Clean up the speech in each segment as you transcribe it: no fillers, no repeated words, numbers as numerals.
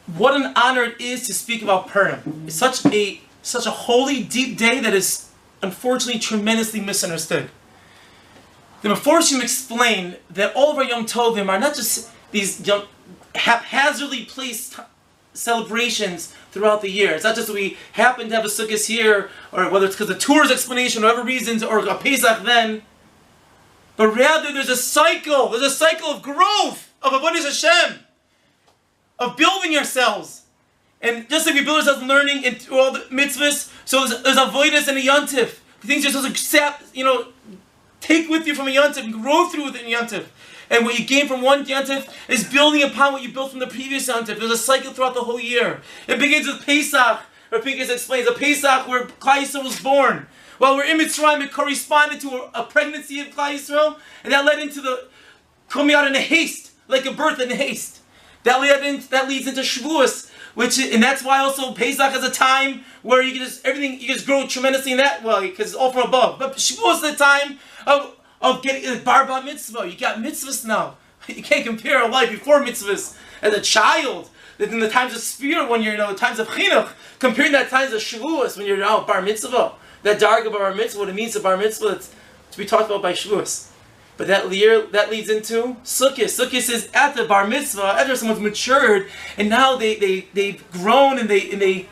what an honor it is to speak about Purim. It's such a holy, deep day that is unfortunately tremendously misunderstood. The Meforshim explain that all of our Yom Tovim are not just these haphazardly placed celebrations throughout the year. It's not just that we happen to have a Sukkot here, or whether it's because of tour's explanation, or whatever reasons, or a Pesach then. But rather, there's a cycle. There's a cycle of growth, of Avodas Hashem, of building ourselves. And just like we build ourselves in learning and through all the mitzvahs, so there's Avodas and a Yontif. Things you're supposed to take with you from a Yontif and grow through within a Yontif. And what you gain from one Yontif is building upon what you built from the previous Yontif. There's a cycle throughout the whole year. It begins with Pesach, where Pinchas explains, a Pesach where Klal Yisrael was born. While we're in Mitzrayim, it corresponded to a pregnancy of Klal Yisrael, and that led into the coming out in a haste, like a birth in haste. That leads into Shavuos, and that's why also Pesach is a time where you just grow tremendously in that way, because it's all from above. But Shavuos is the time of getting a bar mitzvah. You got mitzvahs now. You can't compare a life before mitzvahs as a child. In the times of Sfira, when you're, the times of Chinuch, comparing that times of Shavuos, when you're bar mitzvah. That darg of bar mitzvah, what it means to bar mitzvah, it's to be talked about by Shavuos. But that leads into Sukkot. Sukkot is at the bar mitzvah, after someone's matured, and now they've grown and they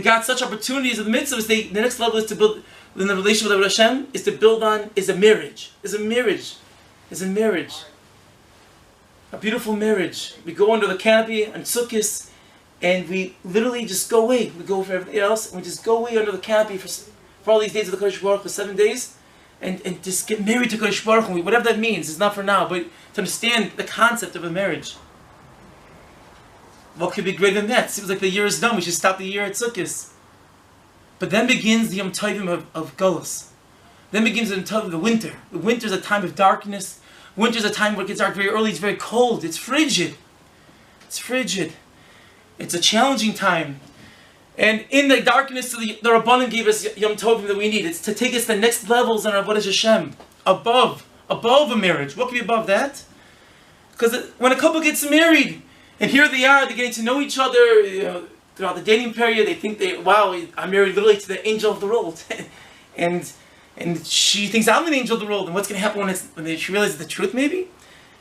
got such opportunities with the mitzvahs. The next level is to build, in the relationship with Hashem, is to build on, is a marriage. A beautiful marriage. We go under the canopy on Sukkot, and we literally just go away. We go for everything else, and we just go away under the canopy for all these days of the Kodesh Baruch for 7 days, and just get married to Kodesh Baruch Hu. Whatever that means, it's not for now, but to understand the concept of a marriage. What could be greater than that? Seems like the year is done. We should stop the year at Sukkot. But then begins the Yom Tovim of Golus. Then begins the Yom Tovim of the winter. The winter is a time of darkness. Winter is a time where it gets dark very early. It's very cold. It's frigid. It's a challenging time. And in the darkness, the Rabbanan gave us Yom Tovim that we need. It's to take us to the next levels in our Avodas Hashem. Above a marriage. What can be above that? Because when a couple gets married, and here they are, they're getting to know each other, throughout the dating period, they think wow, I'm married literally to the angel of the world. and she thinks I'm an angel of the world, and what's going to happen when she realizes the truth, maybe?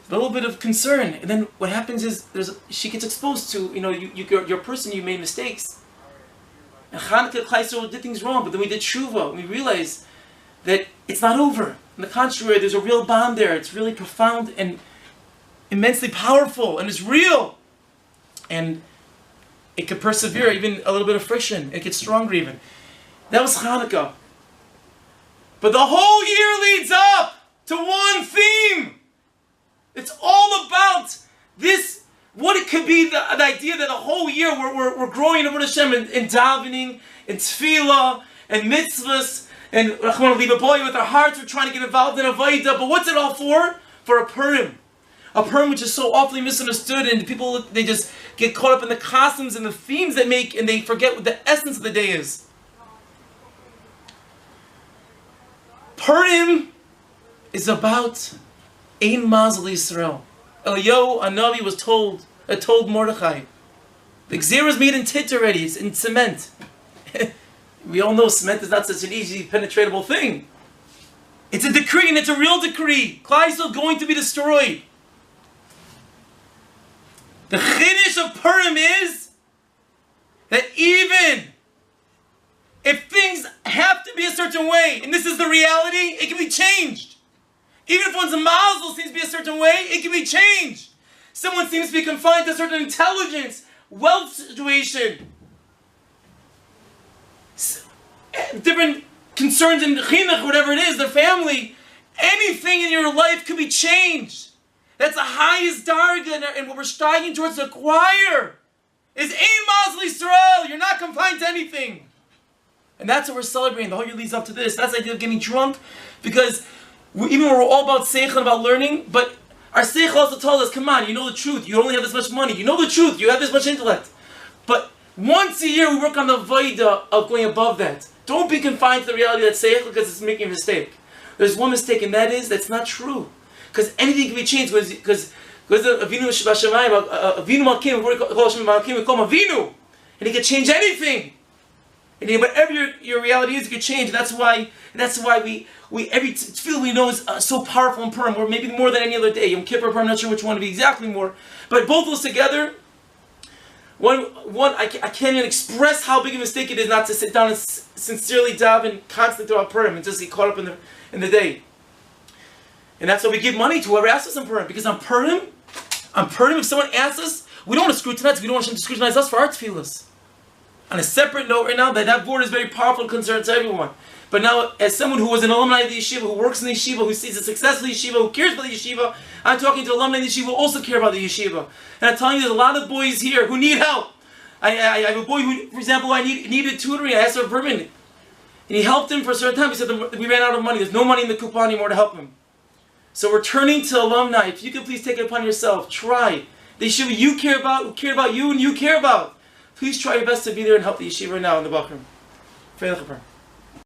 A little bit of concern, and then what happens is she gets exposed to, you're a person, you made mistakes. And Chanukah, Klal Yisrael did things wrong, but then we did tshuva, and we realized that it's not over. On the contrary, there's a real bond there. It's really profound and immensely powerful, and it's real. And it could persevere, even a little bit of friction. It gets stronger even. That was Chanukah. But the whole year leads up to one theme. It's all about this, what it could be, the idea that the whole year we're growing in Hashem in davening, in tefillah, and mitzvahs, and Rachmana litzlan with our hearts, we're trying to get involved in Avodah. But what's it all for? For a Purim. A Purim which is so awfully misunderstood, and people, they just get caught up in the costumes and the themes they make, and they forget what the essence of the day is. Purim is about Ein Mazel Yisrael. Eliyahu Hanavi was told Mordechai, the Gzera is made in tit already, it's in cement. We all know cement is not such an easy, penetratable thing. It's a decree, and it's a real decree. Klal Yisrael going to be destroyed. The chiddush of Purim is that even if things have to be a certain way, and this is the reality, it can be changed. Even if one's mazel seems to be a certain way, it can be changed. Someone seems to be confined to a certain intelligence, wealth situation, different concerns in chinuch, whatever it is, their family. Anything in your life could be changed. That's the highest darga, and what we're striving towards to acquire is Ein Mazel Yisrael. You're not confined to anything. And that's what we're celebrating. The whole year leads up to this. That's the idea of getting drunk, because even when we're all about seichel and about learning, but our seichel also told us, come on, you know the truth. You only have this much money. You know the truth. You have this much intellect. But once a year we work on the vaida of going above that. Don't be confined to the reality that seichel because it's making a mistake. There's one mistake, and that is that's not true. Because anything can be changed, because Goes to Avinu Shabashamayim, Avinu Malkim, Avinu, and he can change anything. And whatever your reality is, you can change. And that's why we every tefillah we know is so powerful in Purim, or maybe more than any other day. Yom Kippur, I'm not sure which one to be exactly more, but both of those together. I can't even express how big a mistake it is not to sit down and sincerely daven constantly throughout Purim and just get caught up in the day. And that's why we give money to whoever asks us on Purim, because on Purim, if someone asks us, we don't want to scrutinize. We don't want them to scrutinize us for our tefillahs. On a separate note, right now, that board is very powerful and concerns everyone. But now, as someone who was an alumni of the yeshiva, who works in the yeshiva, who sees the success of the yeshiva, who cares about the yeshiva, I'm talking to alumni of the yeshiva who also care about the yeshiva. And I'm telling you, there's a lot of boys here who need help. I have a boy who, for example, needed tutoring. I asked for Purim, and he helped him for a certain time. He said we ran out of money. There's no money in the coupon anymore to help him. So we're turning to alumni. If you could please take it upon yourself, try. The yeshiva you care about, who care about you and you care about. Please try your best to be there and help the yeshiva now in the Bakrim.